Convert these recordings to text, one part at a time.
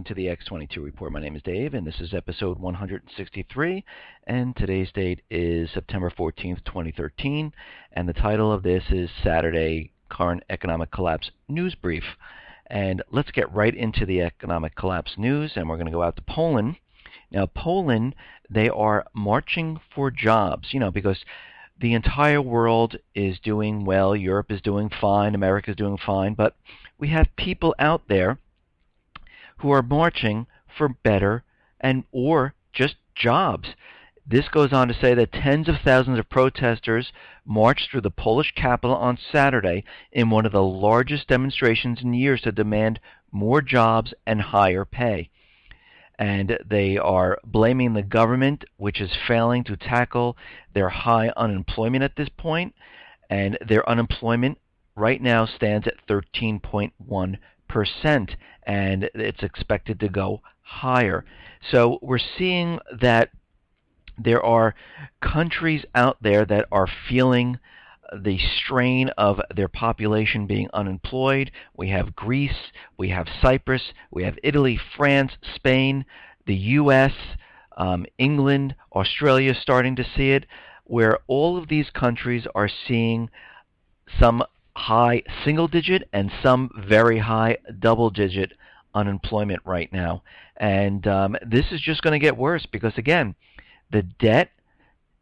welcome to the X22 Report. My name is Dave, and this is episode 163, and today's date is September 14th, 2013, and the title of this is Saturday Current Economic Collapse News Brief. And let's get right into the economic collapse news, and we're going to go out to Poland. Now, Poland, they are marching for jobs, because the entire world is doing well. Europe is doing fine. America is doing fine. But we have people out there who are marching for better or just jobs. This goes on to say that tens of thousands of protesters marched through the Polish capital on Saturday in one of the largest demonstrations in years to demand more jobs and higher pay. And they are blaming the government, which is failing to tackle their high unemployment at this point. And their unemployment right now stands at 13.1%, and it's expected to go higher. So we're seeing that there are countries out there that are feeling the strain of their population being unemployed. We have Greece, we have Cyprus, we have Italy, France, Spain, the U.S., England, Australia starting to see it, where all of these countries are seeing some high single-digit and some very high double-digit unemployment right now. And this is just going to get worse because, again, the debt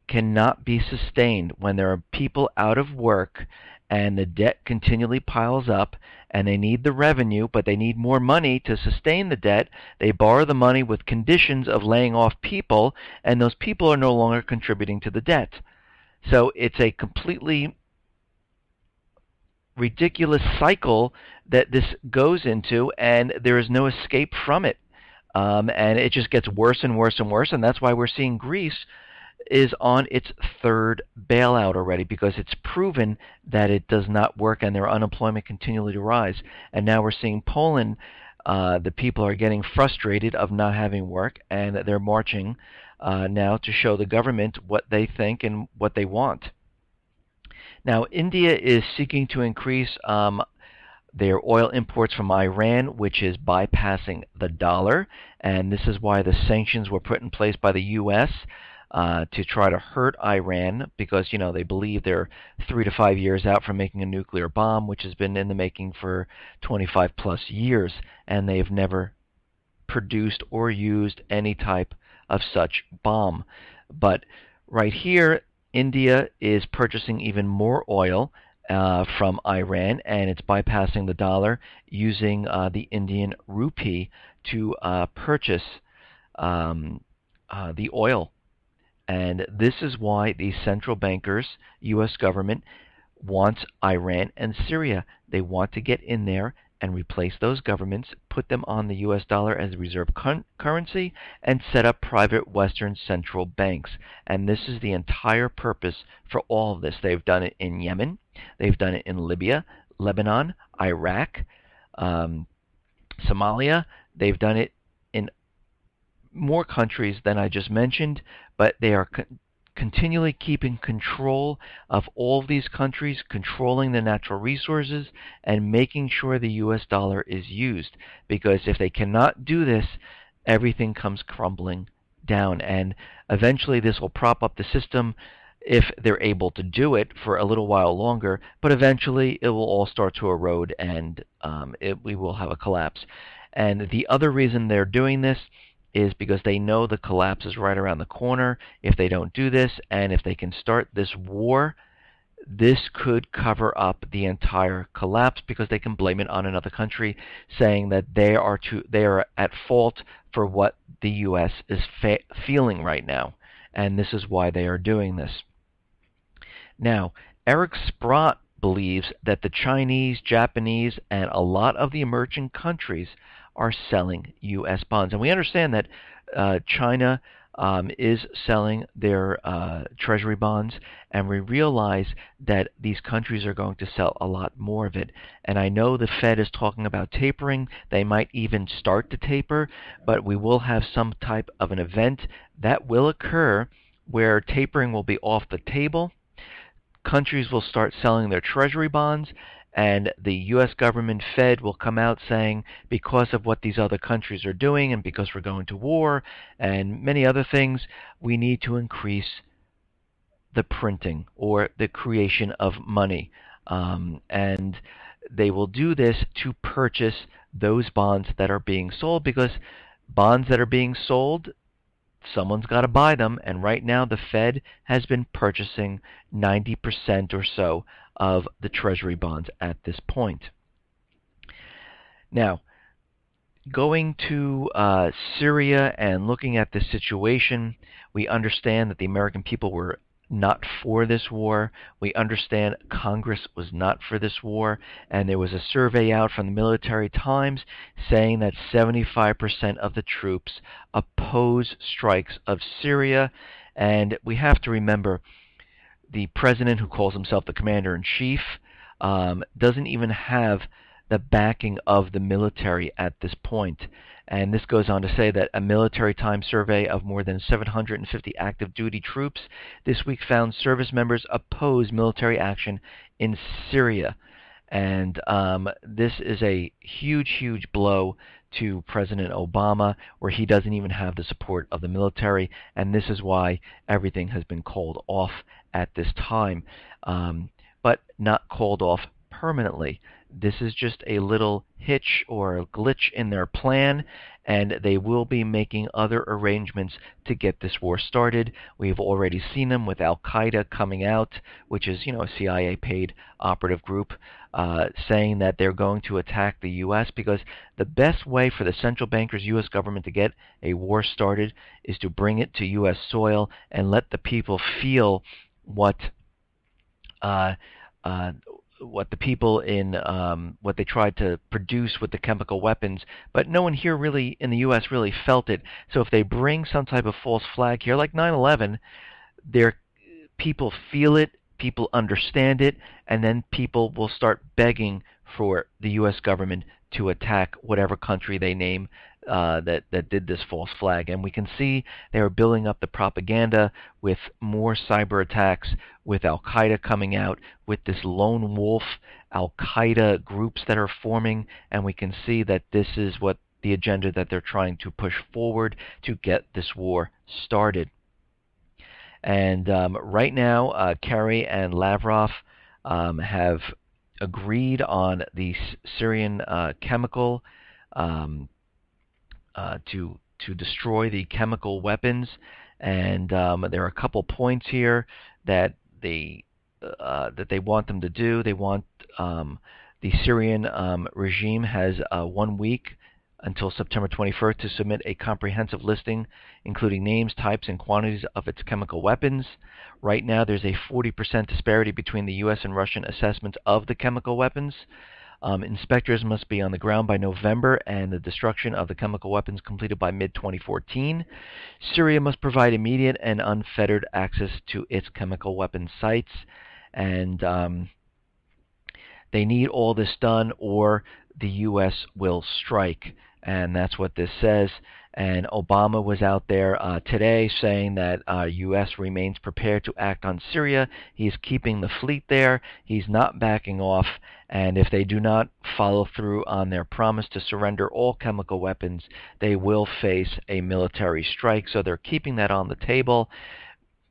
cannot be sustained when there are people out of work and the debt continually piles up and they need the revenue, but they need more money to sustain the debt. They borrow the money with conditions of laying off people, and those people are no longer contributing to the debt. So it's a completely ridiculous cycle that this goes into, and there is no escape from it. And it just gets worse and worse and worse, and that's why we're seeing Greece is on its third bailout already, because it's proven that it does not work and their unemployment continually to rise. And now we're seeing Poland, the people are getting frustrated of not having work, and they're marching now to show the government what they think and what they want. Now, India is seeking to increase their oil imports from Iran, which is bypassing the dollar, and this is why the sanctions were put in place by the U.S. To try to hurt Iran, because they believe they're 3 to 5 years out from making a nuclear bomb, which has been in the making for 25 plus years, and they've never produced or used any type of such bomb. But right here, India is purchasing even more oil from Iran, and it's bypassing the dollar using the Indian rupee to purchase the oil. And this is why the central bankers, U.S. government, wants Iran and Syria. They want to get in there and replace those governments, put them on the U.S. dollar as a reserve currency, and set up private Western central banks. And this is the entire purpose for all of this. They've done it in Yemen. They've done it in Libya, Lebanon, Iraq, Somalia. They've done it in more countries than I just mentioned, but they are continually keeping control of all of these countries, controlling the natural resources, and making sure the U.S. dollar is used. Because if they cannot do this, everything comes crumbling down, and eventually this will prop up the system if they're able to do it for a little while longer, but eventually it will all start to erode, and we will have a collapse. And the other reason they're doing this is because they know the collapse is right around the corner if they don't do this, and if they can start this war, this could cover up the entire collapse because they can blame it on another country, saying that they are at fault for what the U.S. is feeling right now, and this is why they are doing this. Now, Eric Sprott believes that the Chinese, Japanese, and a lot of the emerging countries are selling U.S. bonds. And we understand that China is selling their treasury bonds, and we realize that these countries are going to sell a lot more of it. And I know the Fed is talking about tapering. They might even start to taper, but we will have some type of an event that will occur where tapering will be off the table. Countries will start selling their treasury bonds, and the U.S. government Fed will come out saying, because of what these other countries are doing and because we're going to war and many other things, we need to increase the printing or the creation of money. And they will do this to purchase those bonds that are being sold, because bonds that are being sold, someone's got to buy them, and right now the Fed has been purchasing 90% or so of the Treasury bonds at this point. Now, going to Syria and looking at this situation, we understand that the American people were not for this war. We understand Congress was not for this war, and there was a survey out from the Military Times saying that 75% of the troops oppose strikes of Syria. And we have to remember, the president, who calls himself the commander-in-chief, doesn't even have the backing of the military at this point. And this goes on to say that a Military Times survey of more than 750 active duty troops this week found service members oppose military action in Syria. And this is a huge, huge blow to President Obama, where he doesn't even have the support of the military, and this is why everything has been called off at this time, but not called off permanently. This is just a little hitch or a glitch in their plan, and they will be making other arrangements to get this war started. We've already seen them with Al-Qaeda coming out, which is, a CIA-paid operative group, saying that they're going to attack the U.S. because the best way for the central bankers, U.S. government, to get a war started is to bring it to U.S. soil and let the people feel what the people in what they tried to produce with the chemical weapons, but no one here really in the U.S. really felt it. So if they bring some type of false flag here, like 9/11, their people feel it, people understand it, and then people will start begging for the U.S. government to attack whatever country they name that did this false flag. And we can see they are building up the propaganda with more cyber attacks, with Al-Qaeda coming out, with this lone wolf Al-Qaeda groups that are forming, and we can see that this is what the agenda that they're trying to push forward to get this war started. And right now, Kerry and Lavrov have agreed on the Syrian chemical to destroy the chemical weapons, and there are a couple points here that they want them to do. They want the Syrian regime has 1 week until September 21st to submit a comprehensive listing, including names, types, and quantities of its chemical weapons. Right now, there's a 40% disparity between the U.S. and Russian assessments of the chemical weapons. Inspectors must be on the ground by November, and the destruction of the chemical weapons completed by mid-2014. Syria must provide immediate and unfettered access to its chemical weapons sites, and they need all this done or the U.S. will strike. And that's what this says. And Obama was out there today saying that U.S. remains prepared to act on Syria. He's keeping the fleet there. He's not backing off. And if they do not follow through on their promise to surrender all chemical weapons, they will face a military strike. So they're keeping that on the table,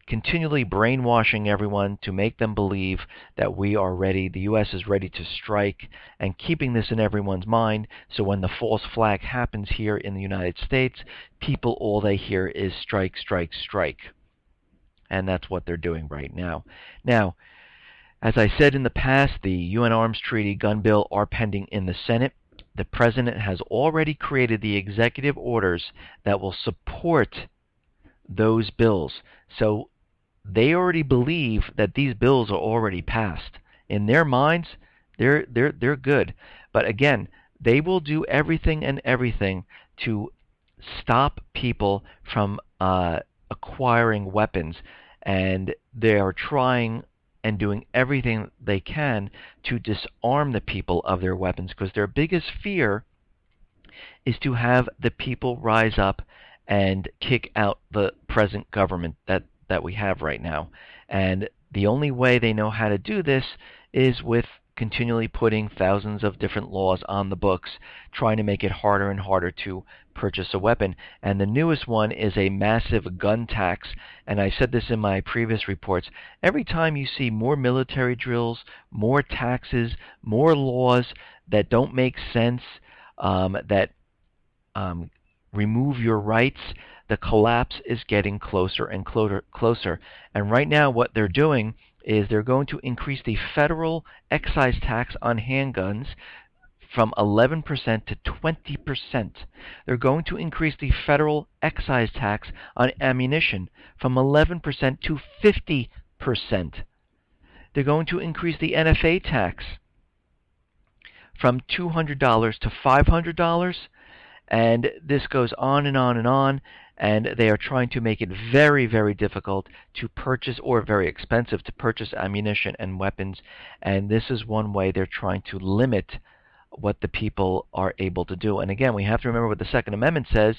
continually brainwashing everyone to make them believe that we are ready, the U.S. is ready to strike, and keeping this in everyone's mind, so when the false flag happens here in the United States, people, all they hear is strike, strike, strike. And that's what they're doing right now. Now, as I said in the past, the UN Arms Treaty gun bill are pending in the Senate. The President has already created the executive orders that will support those bills. So they already believe that these bills are already passed. In their minds, they're good. But again, they will do everything to stop people from acquiring weapons, and they are trying and doing everything they can to disarm the people of their weapons, because their biggest fear is to have the people rise up and kick out the present government that we have right now. And the only way they know how to do this is with continually putting thousands of different laws on the books, trying to make it harder and harder to purchase a weapon. And the newest one is a massive gun tax. And I said this in my previous reports. Every time you see more military drills, more taxes, more laws that don't make sense, that remove your rights, the collapse is getting closer and closer. And right now what they're doing is they're going to increase the federal excise tax on handguns from 11% to 20%. They're going to increase the federal excise tax on ammunition from 11% to 50%. They're going to increase the NFA tax from $200 to $500. And this goes on and on and on, and they are trying to make it very, very difficult to purchase, or very expensive to purchase, ammunition and weapons. And this is one way they're trying to limit what the people are able to do. And again, we have to remember what the Second Amendment says.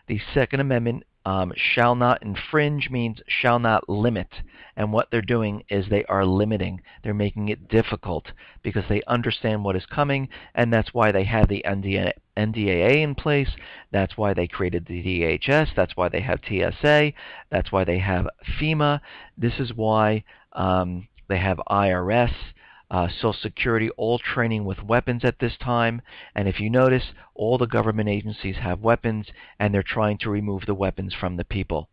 The Second Amendment shall not infringe means shall not limit. And what they're doing is they are limiting. They're making it difficult because they understand what is coming, and that's why they have the NDAA in place. That's why they created the DHS. That's why they have TSA. That's why they have FEMA. This is why they have IRS. Social Security, all training with weapons at this time. And if you notice, all the government agencies have weapons, and they're trying to remove the weapons from the people.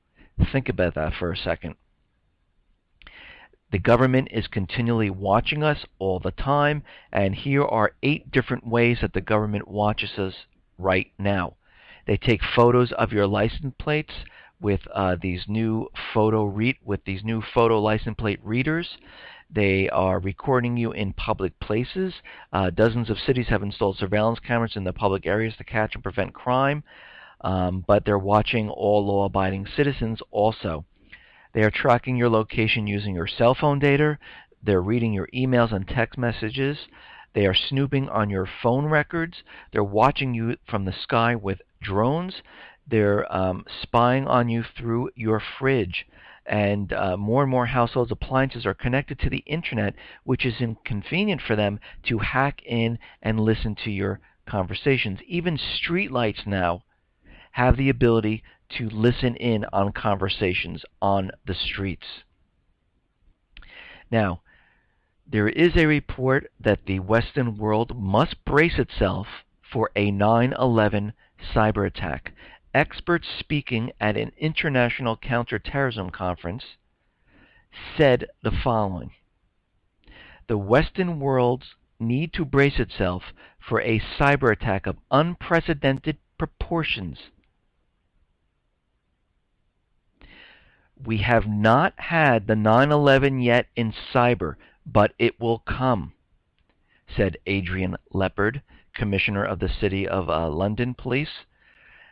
Think about that for a second. The government is continually watching us all the time, and here are 8 different ways that the government watches us right now. They take photos of your license plates with these new photo license plate readers. They are recording you in public places. Dozens of cities have installed surveillance cameras in the public areas to catch and prevent crime, but they're watching all law-abiding citizens also. They are tracking your location using your cell phone data. They're reading your emails and text messages. They are snooping on your phone records. They're watching you from the sky with drones. They're spying on you through your fridge. And more households' appliances are connected to the internet, which is inconvenient for them to hack in and listen to your conversations. Even streetlights now have the ability to listen in on conversations on the streets. Now, there is a report that the Western world must brace itself for a 9/11 cyber attack. Experts speaking at an international counterterrorism conference said the following: the Western world need to brace itself for a cyber attack of unprecedented proportions. We have not had the 9/11 yet in cyber, but it will come, said Adrian Leppard, Commissioner of the City of London Police.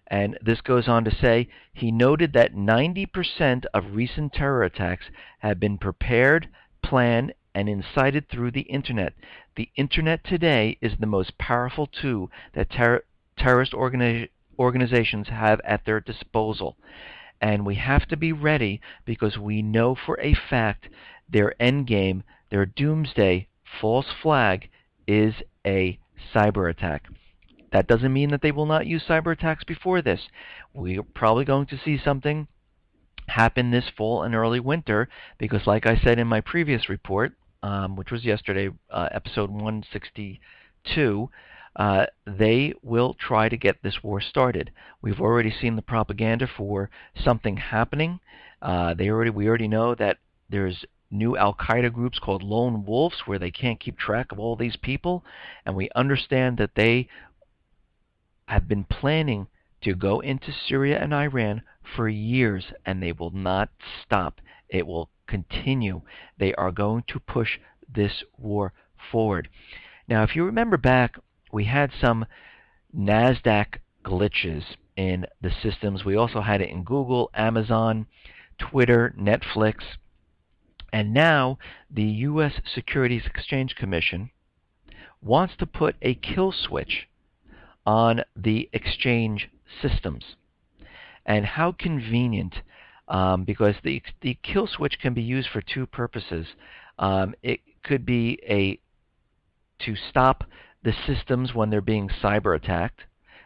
And this goes on to say, he noted that 90% of recent terror attacks have been prepared, planned, and incited through the Internet. The Internet today is the most powerful tool that terrorist organizations have at their disposal. And we have to be ready because we know for a fact their end game, their doomsday false flag, is a cyber attack. That doesn't mean that they will not use cyber attacks before this. We're probably going to see something happen this fall and early winter because, like I said in my previous report, which was yesterday, episode 162, they will try to get this war started. We've already seen the propaganda for something happening. We already know that there's new Al-Qaeda groups called lone wolves where they can't keep track of all these people, and we understand that they have been planning to go into Syria and Iran for years, and they will not stop. It will continue. They are going to push this war forward. Now, if you remember back, we had some NASDAQ glitches in the systems. We also had it in Google, Amazon, Twitter, Netflix. And now the U.S. Securities Exchange Commission wants to put a kill switch on the exchange systems. And how convenient, because the kill switch can be used for 2 purposes. It could be a to stop the systems when they're being cyber attacked.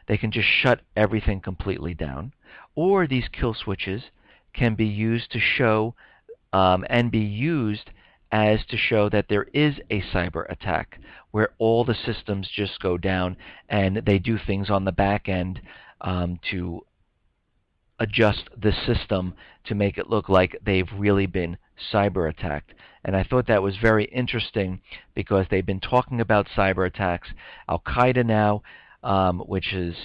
They can just shut everything completely down. Or these kill switches can be used to show and be used as to show that there is a cyber attack where all the systems just go down and they do things on the back end to adjust the system to make it look like they've really been cyber attacked. And I thought that was very interesting because they've been talking about cyber attacks. Al-Qaeda now, which is,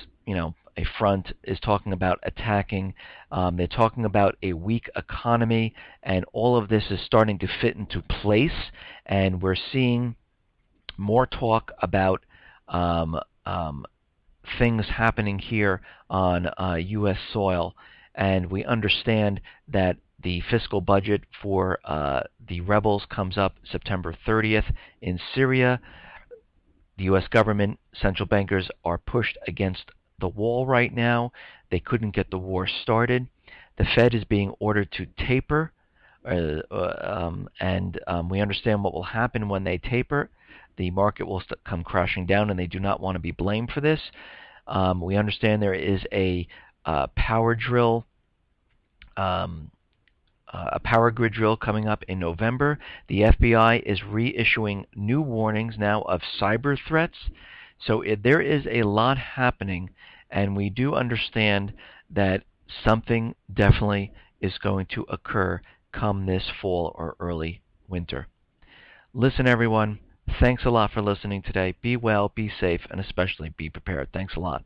a front, is talking about attacking. They're talking about a weak economy, and all of this is starting to fit into place. And we're seeing more talk about things happening here on U.S. soil, and we understand that the fiscal budget for the rebels comes up September 30th in Syria. The U.S. government, central bankers are pushed against the wall right now. They couldn't get the war started. The Fed is being ordered to taper, and we understand what will happen when they taper. The market will come crashing down, and they do not want to be blamed for this. We understand there is a power drill, a power grid drill coming up in November. The FBI is reissuing new warnings now of cyber threats. So there is a lot happening, and we do understand that something definitely is going to occur come this fall or early winter. Listen, everyone, thanks a lot for listening today. Be well, be safe, and especially be prepared. Thanks a lot.